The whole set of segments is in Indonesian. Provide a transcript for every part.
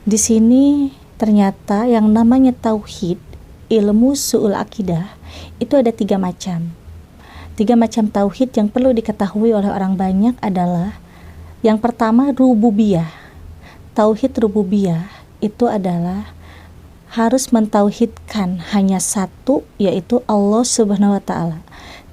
Di sini ternyata yang namanya tauhid, ilmu su'ul akidah, itu ada 3 macam. 3 macam tauhid yang perlu diketahui oleh orang banyak adalah yang pertama rububiyah. Tauhid rububiyah itu adalah harus mentauhidkan hanya satu, yaitu Allah Subhanahu wa Ta'ala.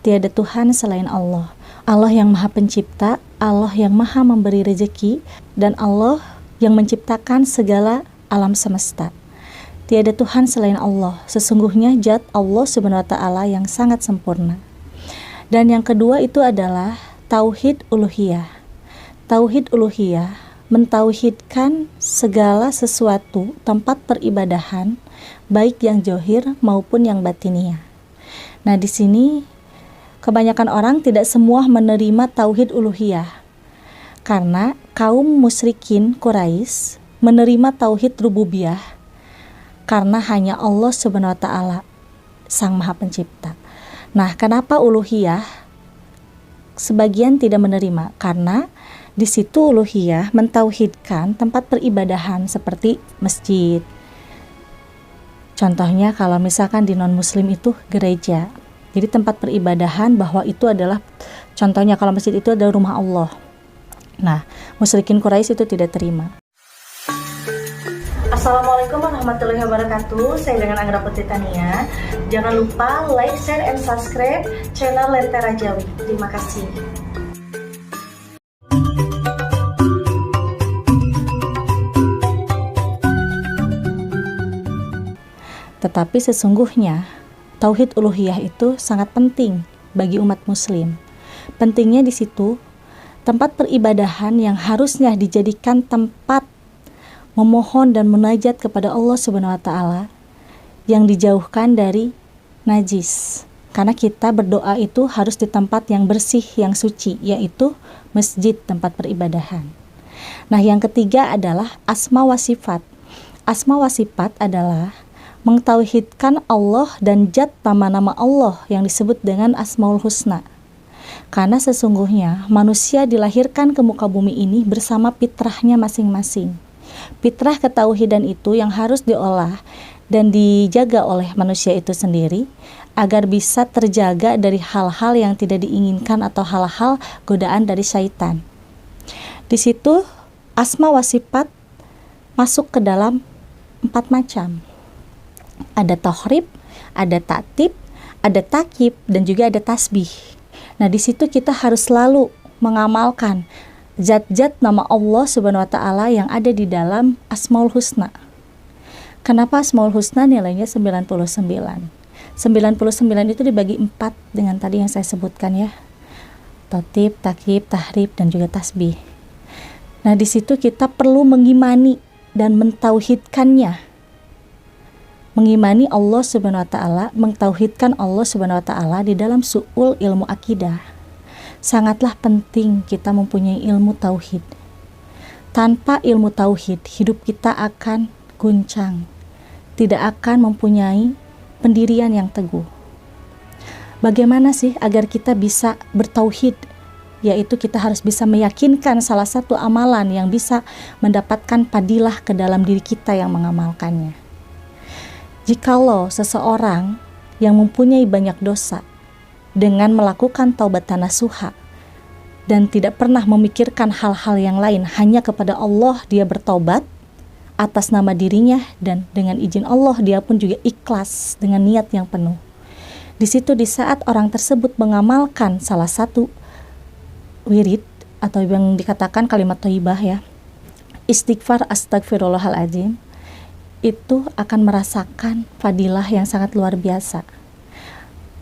Tiada Tuhan selain Allah. Allah yang Maha Pencipta, Allah yang Maha Memberi rezeki, dan Allah yang menciptakan segala alam semesta. Tiada Tuhan selain Allah. Sesungguhnya zat Allah Subhanahu wa Ta'ala yang sangat sempurna. Dan yang kedua itu adalah tauhid uluhiyah. Tauhid uluhiyah mentauhidkan segala sesuatu tempat peribadahan, baik yang zahir maupun yang batiniah. Nah, di sini kebanyakan orang tidak semua menerima tauhid uluhiyah. Karena kaum musyrikin Quraisy menerima tauhid rububiyah karena hanya Allah Subhanahu wa Ta'ala Sang Maha Pencipta. Nah, kenapa uluhiyah sebagian tidak menerima? Karena di situ uluhiyah mentauhidkan tempat peribadahan seperti masjid. Contohnya kalau misalkan di non-muslim itu gereja. Jadi tempat peribadahan bahwa itu adalah, contohnya kalau masjid itu adalah rumah Allah. Nah, musyrikin Quraisy itu tidak terima. Assalamualaikum warahmatullahi wabarakatuh. Saya dengan Anggra Putri Tania. Jangan lupa like, share, and subscribe channel Lentera Jawi. Terima kasih. Tetapi sesungguhnya tauhid uluhiyah itu sangat penting bagi umat muslim. Pentingnya di situ tempat peribadahan yang harusnya dijadikan tempat memohon dan munajat kepada Allah Subhanahu wa Ta'ala yang dijauhkan dari najis. Karena kita berdoa itu harus di tempat yang bersih, yang suci, yaitu masjid, tempat peribadahan. Nah, yang ketiga adalah asma wa sifat. Asma wa sifat adalah mentauhidkan Allah dan zat nama-nama Allah yang disebut dengan Asmaul Husna. Karena sesungguhnya manusia dilahirkan ke muka bumi ini bersama fitrahnya masing-masing. Fitrah ketauhidan itu yang harus diolah dan dijaga oleh manusia itu sendiri agar bisa terjaga dari hal-hal yang tidak diinginkan atau hal-hal godaan dari syaitan. Di situ asma wa sifat masuk ke dalam 4 macam. Ada tahrib, ada ta'tib, ada takib, dan juga ada tasbih. Nah, di situ kita harus selalu mengamalkan zat-zat nama Allah Subhanahu wa Ta'ala yang ada di dalam Asmaul Husna. Kenapa Asmaul Husna nilainya 99? 99 itu dibagi 4 dengan tadi yang saya sebutkan ya. Tatib, takib, tahrib, dan juga tasbih. Nah, di situ kita perlu mengimani dan mentauhidkannya. Mengimani Allah Subhanahu wa Ta'ala, mentauhidkan Allah Subhanahu wa Ta'ala di dalam su'ul ilmu akidah. Sangatlah penting kita mempunyai ilmu tauhid. Tanpa ilmu tauhid, hidup kita akan guncang, tidak akan mempunyai pendirian yang teguh. Bagaimana sih agar kita bisa bertauhid? Yaitu kita harus bisa meyakinkan salah satu amalan yang bisa mendapatkan padilah ke dalam diri kita yang mengamalkannya. Jikalau seseorang yang mempunyai banyak dosa dengan melakukan taubat nasuha dan tidak pernah memikirkan hal-hal yang lain, hanya kepada Allah dia bertaubat atas nama dirinya dan dengan izin Allah dia pun juga ikhlas dengan niat yang penuh. Di situ di saat orang tersebut mengamalkan salah satu wirid atau yang dikatakan kalimat thayyibah ya, istighfar astagfirullahaladzim, itu akan merasakan fadilah yang sangat luar biasa.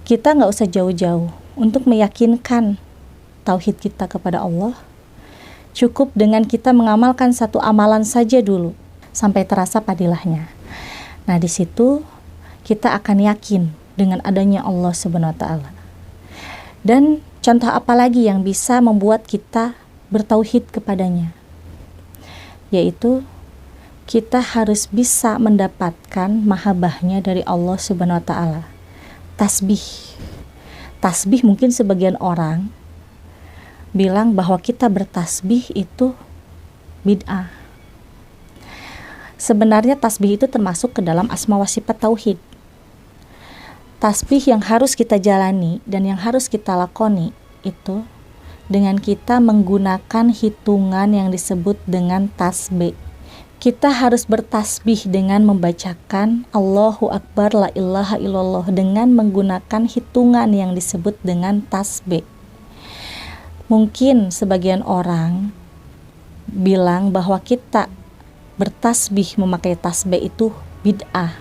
Kita nggak usah jauh-jauh untuk meyakinkan tauhid kita kepada Allah. Cukup dengan kita mengamalkan satu amalan saja dulu sampai terasa fadilahnya. Nah, di situ kita akan yakin dengan adanya Allah Subhanahu wa Ta'ala. Dan contoh apa lagi yang bisa membuat kita bertauhid kepadanya? Yaitu kita harus bisa mendapatkan mahabbahnya dari Allah Subhanahu wa Ta'ala. Tasbih. Tasbih mungkin sebagian orang bilang bahwa kita bertasbih itu bid'ah. Sebenarnya tasbih itu termasuk ke dalam asma wa sifat tauhid. Tasbih yang harus kita jalani dan yang harus kita lakoni itu dengan kita menggunakan hitungan yang disebut dengan tasbih. Kita harus bertasbih dengan membacakan Allahu Akbar la ilaha illallah dengan menggunakan hitungan yang disebut dengan tasbih. Mungkin sebagian orang bilang bahwa kita bertasbih memakai tasbih itu bid'ah.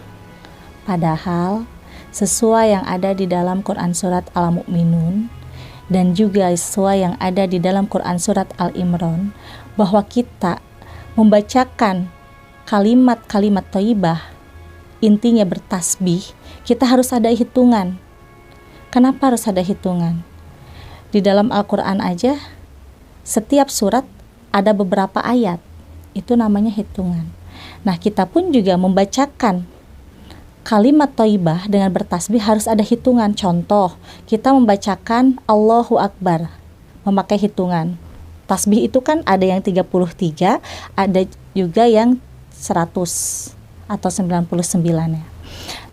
Padahal sesuai yang ada di dalam Quran surat Al-Mu'minun dan juga sesuai yang ada di dalam Quran surat Al-Imran, bahwa kita membacakan kalimat-kalimat thayyibah, intinya bertasbih, kita harus ada hitungan. Kenapa harus ada hitungan? Di dalam Al-Quran aja setiap surat ada beberapa ayat, itu namanya hitungan. Nah, kita pun juga membacakan kalimat thayyibah dengan bertasbih harus ada hitungan. Contoh, kita membacakan Allahu Akbar memakai hitungan. Tasbih itu kan ada yang 33, ada juga yang 100 atau 99 ya.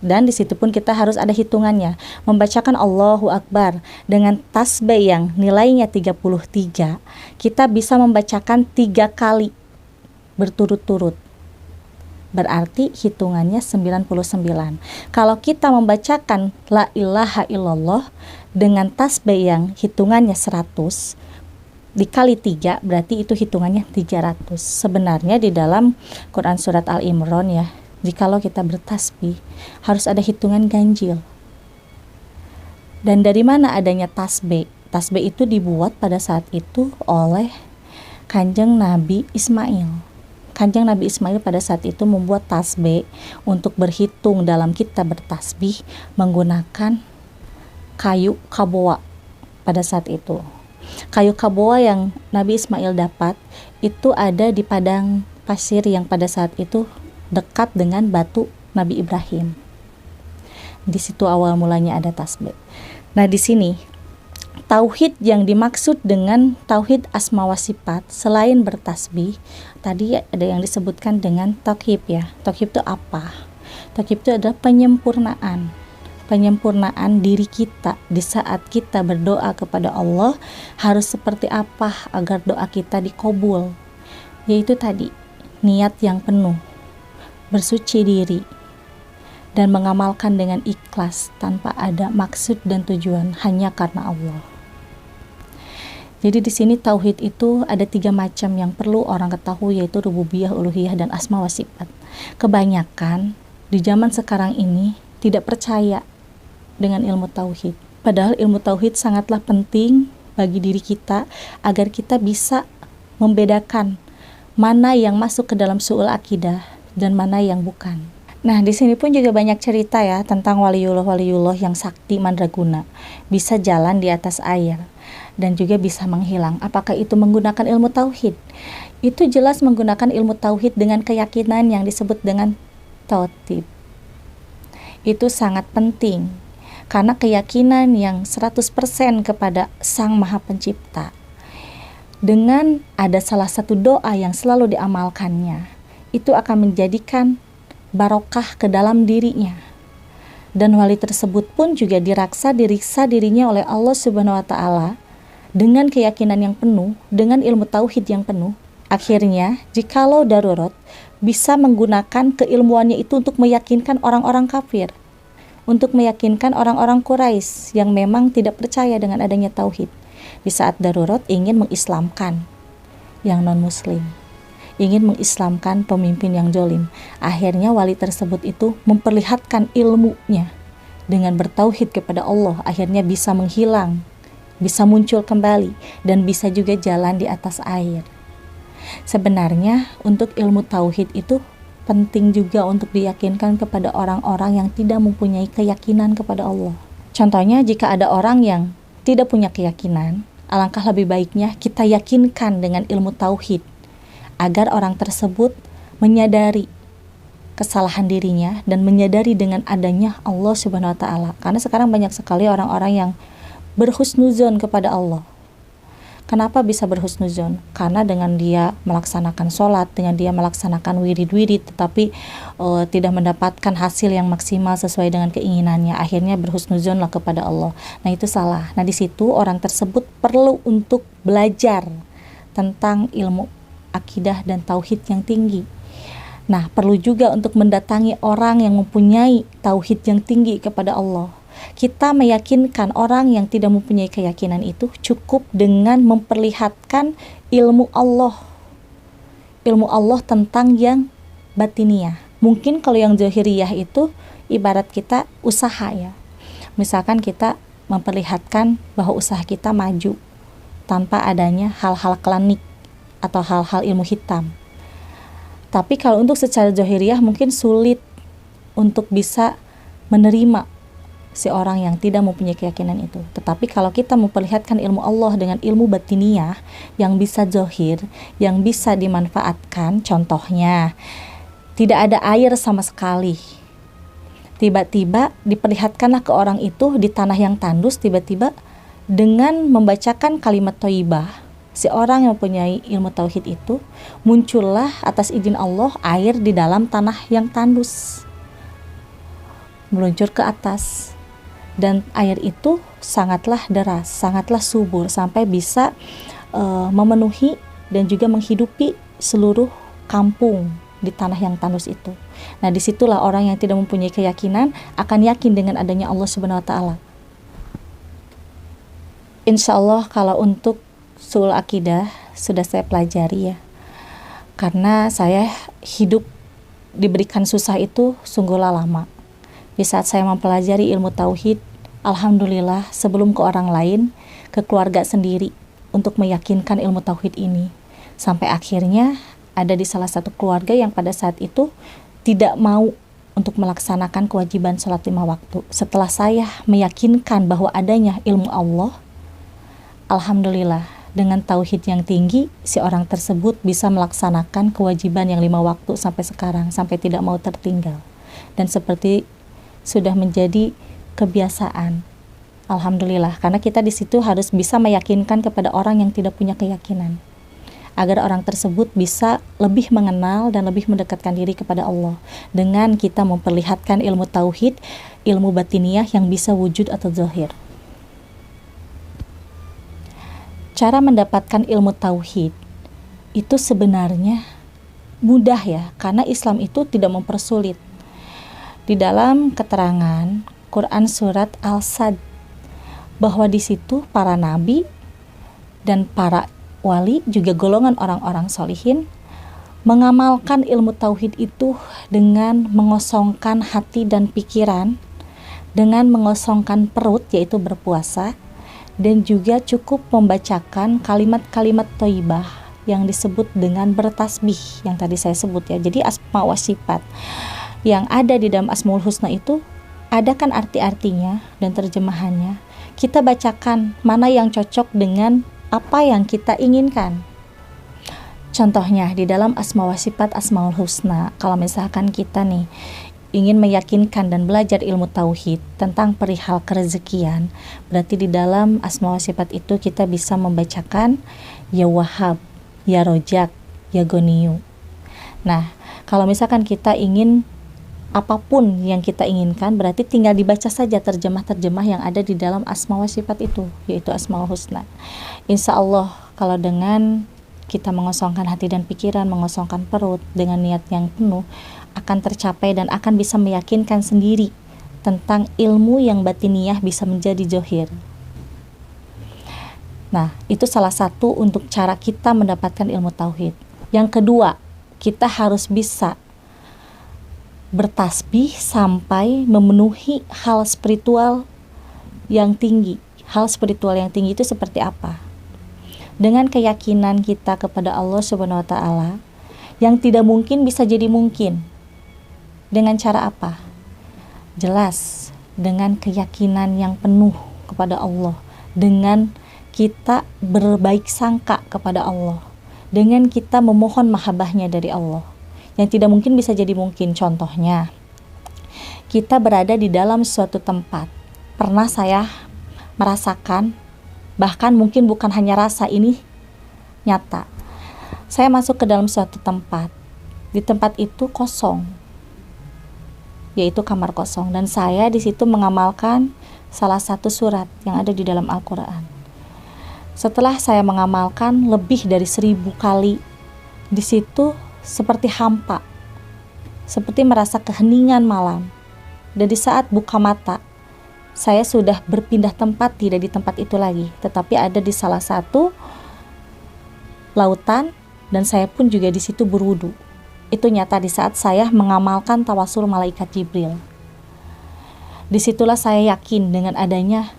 Dan di situ pun kita harus ada hitungannya. Membacakan Allahu Akbar dengan tasbih yang nilainya 33, kita bisa membacakan 3 kali berturut-turut. Berarti hitungannya 99. Kalau kita membacakan la ilaha illallah dengan tasbih yang hitungannya 100 dikali 3, berarti itu hitungannya 300. Sebenarnya di dalam Quran surat Al-Imran ya, jikalau kita bertasbih harus ada hitungan ganjil. Dan dari mana adanya tasbih? Tasbih itu dibuat pada saat itu oleh Kanjeng Nabi Ismail. Kanjeng Nabi Ismail pada saat itu membuat tasbih untuk berhitung dalam kita bertasbih menggunakan kayu kaboa pada saat itu. Kayu kaboa yang Nabi Ismail dapat itu ada di padang pasir yang pada saat itu dekat dengan batu Nabi Ibrahim. Di situ awal mulanya ada tasbih. Nah, di sini tauhid yang dimaksud dengan tauhid asma wa sifat selain bertasbih, tadi ada yang disebutkan dengan tauhid ya. Tauhid itu apa? Tauhid itu adalah penyempurnaan diri kita di saat kita berdoa kepada Allah harus seperti apa agar doa kita dikabul. Yaitu tadi, niat yang penuh, bersuci diri, dan mengamalkan dengan ikhlas tanpa ada maksud dan tujuan, hanya karena Allah. Jadi di sini tauhid itu ada 3 macam yang perlu orang ketahui, yaitu rububiyah, uluhiyah, dan asma wa sifat. Kebanyakan di zaman sekarang ini tidak percaya dengan ilmu tauhid. Padahal ilmu tauhid sangatlah penting bagi diri kita agar kita bisa membedakan mana yang masuk ke dalam su'ul akidah dan mana yang bukan. Nah, di sini pun juga banyak cerita ya tentang waliullah yang sakti mandraguna, bisa jalan di atas air dan juga bisa menghilang. Apakah itu menggunakan ilmu tauhid? Itu jelas menggunakan ilmu tauhid dengan keyakinan yang disebut dengan tauhid. Itu sangat penting karena keyakinan yang 100% kepada Sang Maha Pencipta. Dengan ada salah satu doa yang selalu diamalkannya, itu akan menjadikan barokah ke dalam dirinya. Dan wali tersebut pun juga diriksa dirinya oleh Allah Subhanahu wa Ta'ala dengan keyakinan yang penuh, dengan ilmu tauhid yang penuh. Akhirnya, jikalau darurat, bisa menggunakan keilmuannya itu untuk meyakinkan orang-orang kafir, untuk meyakinkan orang-orang Quraisy yang memang tidak percaya dengan adanya tauhid. Di saat darurat ingin mengislamkan yang non-muslim, ingin mengislamkan pemimpin yang zalim. Akhirnya wali tersebut itu memperlihatkan ilmunya dengan bertauhid kepada Allah, akhirnya bisa menghilang, bisa muncul kembali, dan bisa juga jalan di atas air. Sebenarnya untuk ilmu tauhid itu penting juga untuk diyakinkan kepada orang-orang yang tidak mempunyai keyakinan kepada Allah. Contohnya, jika ada orang yang tidak punya keyakinan, alangkah lebih baiknya kita yakinkan dengan ilmu tauhid agar orang tersebut menyadari kesalahan dirinya dan menyadari dengan adanya Allah Subhanahu wa Ta'ala. Karena sekarang banyak sekali orang-orang yang berhusnuzon kepada Allah. Kenapa bisa berhusnuzon? Karena dengan dia melaksanakan sholat, dengan dia melaksanakan wirid-wirid, tetapi tidak mendapatkan hasil yang maksimal sesuai dengan keinginannya, akhirnya berhusnuzonlah kepada Allah. Nah, itu salah. Nah, di situ orang tersebut perlu untuk belajar tentang ilmu akidah dan tauhid yang tinggi. Nah, perlu juga untuk mendatangi orang yang mempunyai tauhid yang tinggi kepada Allah. Kita meyakinkan orang yang tidak mempunyai keyakinan itu cukup dengan memperlihatkan ilmu Allah tentang yang batiniah. Mungkin kalau yang zahiriyah itu ibarat kita usaha ya. Misalkan kita memperlihatkan bahwa usaha kita maju tanpa adanya hal-hal klinik atau hal-hal ilmu hitam. Tapi kalau untuk secara zahiriyah mungkin sulit untuk bisa menerima si orang yang tidak mempunyai keyakinan itu. Tetapi kalau kita memperlihatkan ilmu Allah dengan ilmu batiniah yang bisa zahir, yang bisa dimanfaatkan, contohnya tidak ada air sama sekali, tiba-tiba diperlihatkanlah ke orang itu di tanah yang tandus, tiba-tiba dengan membacakan kalimat thayyibah, si orang yang mempunyai ilmu tauhid itu muncullah atas izin Allah air di dalam tanah yang tandus, meluncur ke atas. Dan air itu sangatlah deras, sangatlah subur, sampai bisa memenuhi dan juga menghidupi seluruh kampung di tanah yang tandus itu. Nah, disitulah orang yang tidak mempunyai keyakinan akan yakin dengan adanya Allah Subhanahu Wa Taala. Insya Allah kalau untuk Ushul Aqidah sudah saya pelajari ya, karena saya hidup diberikan susah itu sungguhlah lama. Di saat saya mempelajari ilmu tauhid, alhamdulillah sebelum ke orang lain, ke keluarga sendiri untuk meyakinkan ilmu tauhid ini. Sampai akhirnya ada di salah satu keluarga yang pada saat itu tidak mau untuk melaksanakan kewajiban sholat 5 waktu. Setelah saya meyakinkan bahwa adanya ilmu Allah, alhamdulillah dengan tauhid yang tinggi, si orang tersebut bisa melaksanakan kewajiban yang 5 waktu sampai sekarang, sampai tidak mau tertinggal. Dan seperti sudah menjadi kebiasaan. Alhamdulillah, karena kita di situ harus bisa meyakinkan kepada orang yang tidak punya keyakinan, agar orang tersebut bisa lebih mengenal dan lebih mendekatkan diri kepada Allah dengan kita memperlihatkan ilmu tauhid, ilmu batiniah yang bisa wujud atau zahir. Cara mendapatkan ilmu tauhid itu sebenarnya mudah ya, karena Islam itu tidak mempersulit. Di dalam keterangan Quran surat Al-Sad, bahwa di situ para nabi dan para wali juga golongan orang-orang solihin mengamalkan ilmu tauhid itu dengan mengosongkan hati dan pikiran, dengan mengosongkan perut yaitu berpuasa, dan juga cukup membacakan kalimat-kalimat thayyibah yang disebut dengan bertasbih yang tadi saya sebut ya. Jadi asma wa sifat yang ada di dalam Asmaul Husna itu ada kan arti-artinya dan terjemahannya. Kita bacakan mana yang cocok dengan apa yang kita inginkan. Contohnya di dalam Asma wa Sifat Asmaul Husna, kalau misalkan kita nih ingin meyakinkan dan belajar ilmu tauhid tentang perihal kerezekian, berarti di dalam Asma wa Sifat itu kita bisa membacakan Ya Wahhab, Ya Rojak, Ya Goniyu. Nah, kalau misalkan kita ingin apapun yang kita inginkan, berarti tinggal dibaca saja terjemah-terjemah yang ada di dalam Asma wa Sifat itu, yaitu Asmaul Husna. Insya Allah kalau dengan kita mengosongkan hati dan pikiran, mengosongkan perut dengan niat yang penuh, akan tercapai dan akan bisa meyakinkan sendiri tentang ilmu yang batiniah bisa menjadi zahir. Nah, itu salah satu untuk cara kita mendapatkan ilmu tauhid. Yang kedua, kita harus bisa bertasbih sampai memenuhi hal spiritual yang tinggi. Hal spiritual yang tinggi itu seperti apa? Dengan keyakinan kita kepada Allah Subhanahu wa Ta'ala yang tidak mungkin bisa jadi mungkin. Dengan cara apa? Jelas, dengan keyakinan yang penuh kepada Allah, dengan kita berbaik sangka kepada Allah, dengan kita memohon mahabbahnya dari Allah yang tidak mungkin bisa jadi mungkin. Contohnya, kita berada di dalam suatu tempat. Pernah saya merasakan Bahkan mungkin bukan hanya rasa, ini nyata. Saya masuk ke dalam suatu tempat. Di tempat itu kosong, yaitu kamar kosong, dan saya di situ mengamalkan salah satu surat yang ada di dalam Al-Quran. Setelah saya mengamalkan lebih dari 1000 kali, di situ seperti hampa, seperti merasa keheningan malam. Dan di saat buka mata, saya sudah berpindah tempat, tidak di tempat itu lagi, tetapi ada di salah satu lautan, dan saya pun juga di situ berwudu. Itu nyata di saat saya mengamalkan tawasul malaikat Jibril. Disitulah saya yakin dengan adanya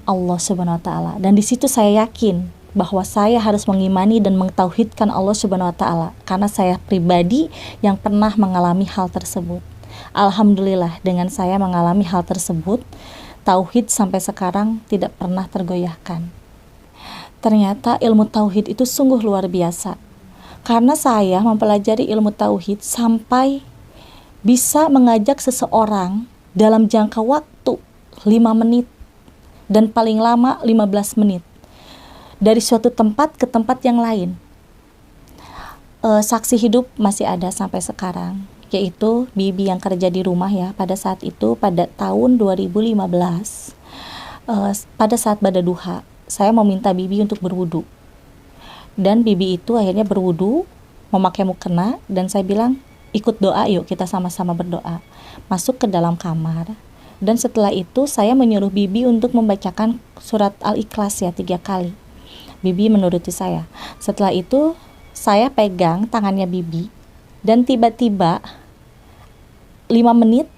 Allah Subhanahu wa Ta'ala, dan di situ saya yakin bahwa saya harus mengimani dan mentauhidkan Allah Subhanahu wa Ta'ala, karena saya pribadi yang pernah mengalami hal tersebut. Alhamdulillah, dengan saya mengalami hal tersebut, tauhid sampai sekarang tidak pernah tergoyahkan. Ternyata ilmu tauhid itu sungguh luar biasa, karena saya mempelajari ilmu tauhid sampai bisa mengajak seseorang dalam jangka waktu 5 menit dan paling lama 15 menit dari suatu tempat ke tempat yang lain. Saksi hidup masih ada sampai sekarang, yaitu bibi yang kerja di rumah ya, pada saat itu, pada tahun 2015, pada saat badaduha, saya meminta bibi untuk berwudu, dan bibi itu akhirnya berwudu, memakai mukena, dan saya bilang, ikut doa yuk, kita sama-sama berdoa. Masuk ke dalam kamar, dan setelah itu saya menyuruh bibi untuk membacakan surat Al-Ikhlas ya 3 kali. Bibi menuruti saya. Setelah itu saya pegang tangannya bibi, dan tiba-tiba 5 menit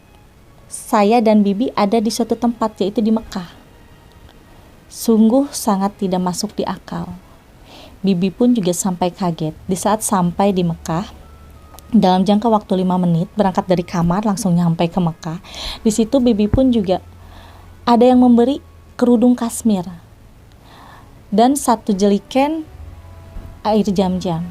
saya dan bibi ada di suatu tempat, yaitu di Mekah. Sungguh sangat tidak masuk di akal. Bibi pun juga sampai kaget. Di saat sampai di Mekah, dalam jangka waktu 5 menit, berangkat dari kamar langsung nyampe ke Mekah. Di situ bibi pun juga ada yang memberi kerudung kasmir dan 1 jerigen air jam-jam.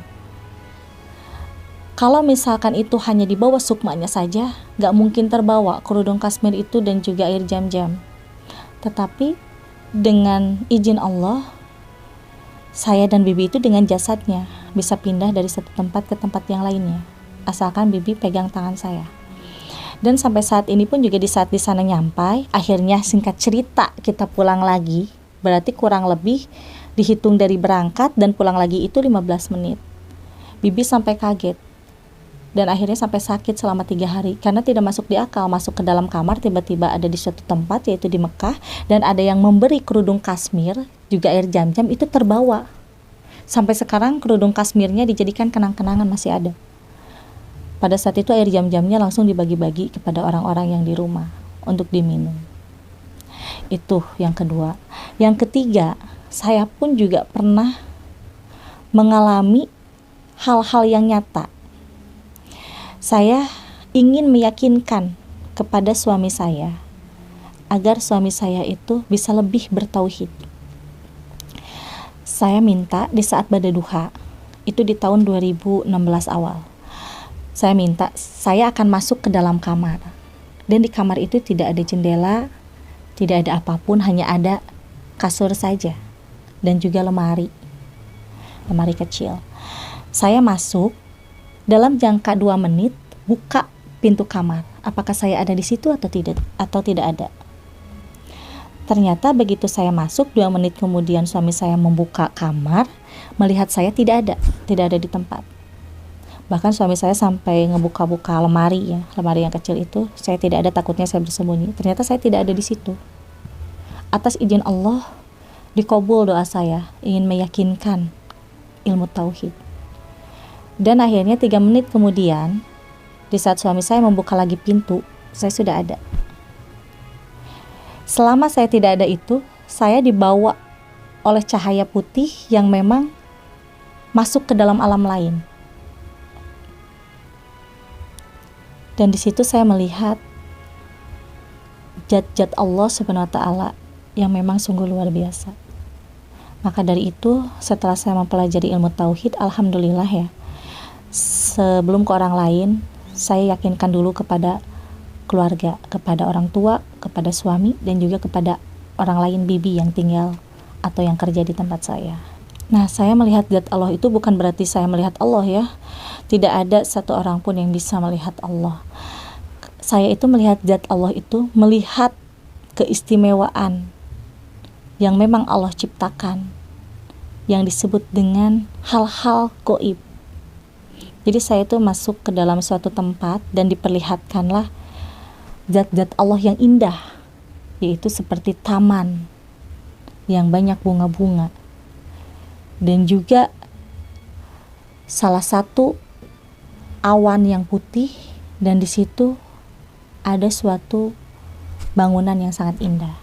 Kalau misalkan itu hanya dibawa sukmanya saja, gak mungkin terbawa kerudung kasmir itu dan juga air jam-jam. Tetapi dengan izin Allah, saya dan bibi itu dengan jasadnya bisa pindah dari satu tempat ke tempat yang lainnya, asalkan bibi pegang tangan saya. Dan sampai saat ini pun juga di saat di sana nyampai, akhirnya singkat cerita kita pulang lagi. Berarti kurang lebih dihitung dari berangkat dan pulang lagi itu 15 menit. Bibi sampai kaget. Dan akhirnya sampai sakit selama 3 hari karena tidak masuk di akal. Masuk ke dalam kamar, tiba-tiba ada di suatu tempat, yaitu di Mekah, dan ada yang memberi kerudung kasmir juga air jam-jam, itu terbawa. Sampai sekarang kerudung kasmirnya dijadikan kenang-kenangan, masih ada. Pada saat itu air jam-jamnya langsung dibagi-bagi kepada orang-orang yang di rumah untuk diminum. Itu yang kedua. Yang ketiga, saya pun juga pernah mengalami hal-hal yang nyata. Saya ingin meyakinkan kepada suami saya agar suami saya itu bisa lebih bertauhid. Saya minta di saat badaduha, itu di tahun 2016 awal. Saya minta, saya akan masuk ke dalam kamar. Dan di kamar itu tidak ada jendela, tidak ada apapun, hanya ada kasur saja. Dan juga lemari kecil. Saya masuk, dalam jangka 2 menit, buka pintu kamar. Apakah saya ada di situ atau tidak ada. Ternyata begitu saya masuk, 2 menit kemudian suami saya membuka kamar, melihat saya tidak ada di tempat. Bahkan suami saya sampai ngebuka-buka lemari yang kecil itu. Saya tidak ada, takutnya saya bersembunyi. Ternyata saya tidak ada di situ. Atas izin Allah, dikabul doa saya, ingin meyakinkan ilmu tauhid. Dan akhirnya 3 menit kemudian, di saat suami saya membuka lagi pintu, saya sudah ada. Selama saya tidak ada itu, saya dibawa oleh cahaya putih yang memang masuk ke dalam alam lain. Dan di situ saya melihat zat-zat Allah Subhanahu wa Ta'ala yang memang sungguh luar biasa. Maka dari itu, setelah saya mempelajari ilmu tauhid, alhamdulillah ya, sebelum ke orang lain, saya yakinkan dulu kepada keluarga, kepada orang tua, kepada suami, dan juga kepada orang lain, bibi yang tinggal atau yang kerja di tempat saya. Nah, saya melihat zat Allah itu bukan berarti saya melihat Allah ya. Tidak ada satu orang pun yang bisa melihat Allah. Saya itu melihat zat Allah itu melihat keistimewaan yang memang Allah ciptakan, yang disebut dengan hal-hal gaib. Jadi saya itu masuk ke dalam suatu tempat dan diperlihatkanlah zat-zat Allah yang indah, yaitu seperti taman yang banyak bunga-bunga, dan juga salah satu awan yang putih, dan di situ ada suatu bangunan yang sangat indah.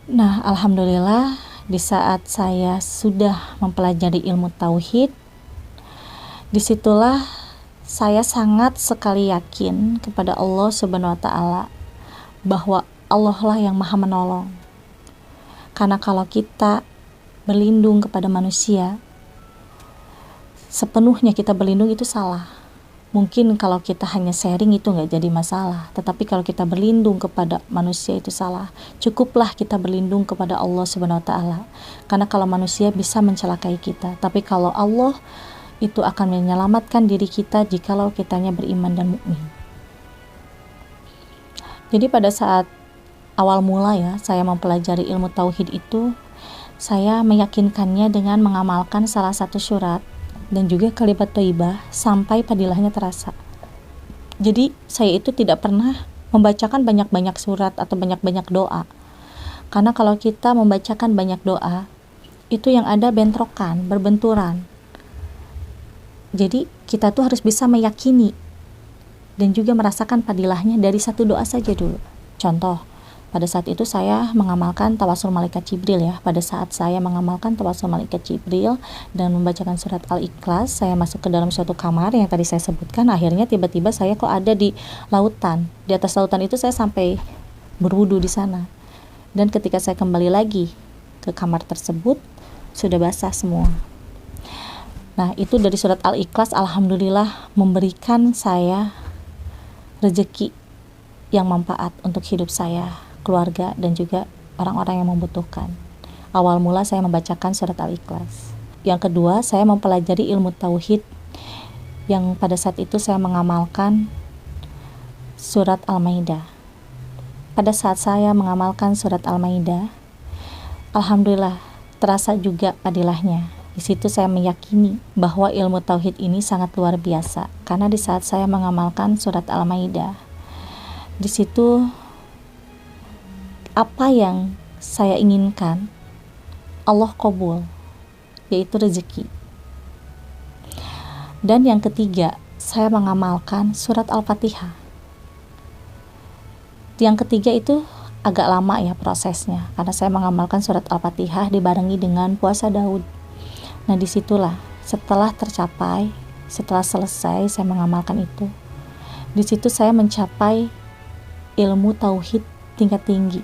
Nah, alhamdulillah di saat saya sudah mempelajari ilmu tauhid, disitulah saya sangat sekali yakin kepada Allah Subhanahu wa Ta'ala bahwa Allah lah yang maha menolong. Karena kalau kita berlindung kepada manusia, sepenuhnya kita berlindung itu salah. Mungkin kalau kita hanya sharing itu nggak jadi masalah, tetapi kalau kita berlindung kepada manusia itu salah. Cukuplah kita berlindung kepada Allah Subhanahu wa Ta'ala. Karena kalau manusia bisa mencelakai kita, tapi kalau Allah itu akan menyelamatkan diri kita jikalau kitanya beriman dan mukmin. Jadi pada saat awal mula ya, saya mempelajari ilmu tauhid itu, saya meyakinkannya dengan mengamalkan salah satu surat dan juga kalimat thayyibah sampai padilahnya terasa. Jadi saya itu tidak pernah membacakan banyak-banyak surat atau banyak-banyak doa. Karena kalau kita membacakan banyak doa, itu yang ada bentrokan, berbenturan. Jadi kita tuh harus bisa meyakini dan juga merasakan padilahnya dari satu doa saja dulu. Contoh, pada saat itu saya mengamalkan tawasul malaikat Jibril ya. Pada saat saya mengamalkan tawasul malaikat Jibril dan membacakan surat Al-Ikhlas, saya masuk ke dalam suatu kamar yang tadi saya sebutkan. Akhirnya tiba-tiba saya kok ada di lautan. Di atas lautan itu saya sampai berwudu di sana. Dan ketika saya kembali lagi ke kamar tersebut, sudah basah semua. Nah, itu dari surat Al-Ikhlas, alhamdulillah memberikan saya rezeki yang manfaat untuk hidup saya, keluarga, dan juga orang-orang yang membutuhkan. Awal mula saya membacakan surat Al-Ikhlas. Yang kedua, saya mempelajari ilmu tauhid yang pada saat itu saya mengamalkan surat Al-Maidah. Pada saat saya mengamalkan surat Al-Maidah, alhamdulillah terasa juga padilahnya. Di situ saya meyakini bahwa ilmu tauhid ini sangat luar biasa, karena di saat saya mengamalkan surat Al-Maidah, di situ apa yang saya inginkan Allah qabul, yaitu rezeki. Dan yang ketiga, saya mengamalkan surat Al-Fatihah. Yang ketiga itu agak lama ya prosesnya, karena saya mengamalkan surat Al-Fatihah dibarengi dengan puasa Daud. Nah, disitulah setelah tercapai, setelah selesai saya mengamalkan itu, di situ saya mencapai ilmu tauhid tingkat tinggi,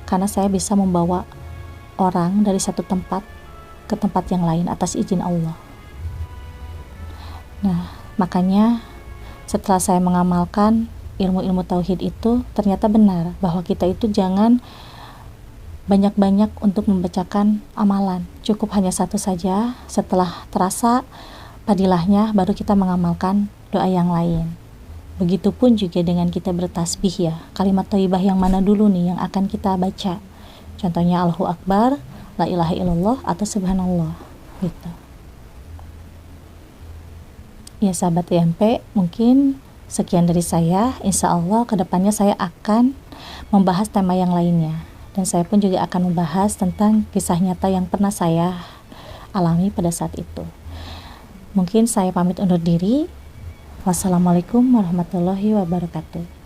karena saya bisa membawa orang dari satu tempat ke tempat yang lain atas izin Allah. Nah, makanya setelah saya mengamalkan ilmu-ilmu tauhid itu, ternyata benar bahwa kita itu jangan banyak-banyak untuk membacakan amalan. Cukup hanya satu saja. Setelah terasa padilahnya, baru kita mengamalkan doa yang lain. Begitupun juga dengan kita bertasbih ya. Kalimat thayyibah yang mana dulu nih yang akan kita baca? Contohnya Allahu Akbar, La ilaha illallah, atau Subhanallah gitu. Ya sahabat IMP, mungkin sekian dari saya. Insya Allah kedepannya saya akan membahas tema yang lainnya. Dan saya pun juga akan membahas tentang kisah nyata yang pernah saya alami pada saat itu. Mungkin saya pamit undur diri. Wassalamualaikum warahmatullahi wabarakatuh.